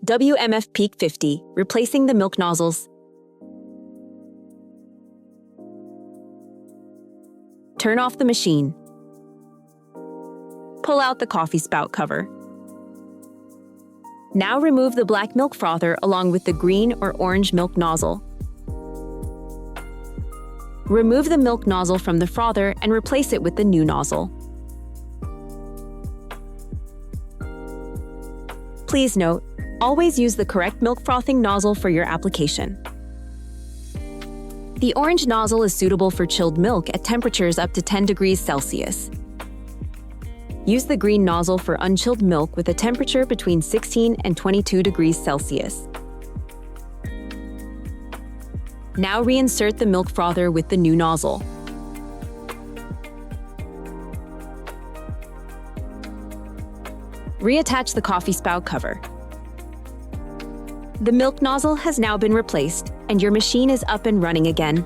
WMF Peak 50, replacing the milk nozzles. Turn off the machine. Pull out the coffee spout cover. Now remove the black milk frother along with the green or orange milk nozzle. Remove the milk nozzle from the frother and replace it with the new nozzle. Please note, always use the correct milk frothing nozzle for your application. The orange nozzle is suitable for chilled milk at temperatures up to 10 degrees Celsius. Use the green nozzle for unchilled milk with a temperature between 16 and 22 degrees Celsius. Now reinsert the milk frother with the new nozzle. Reattach the coffee spout cover. The milk nozzle has now been replaced, and your machine is up and running again.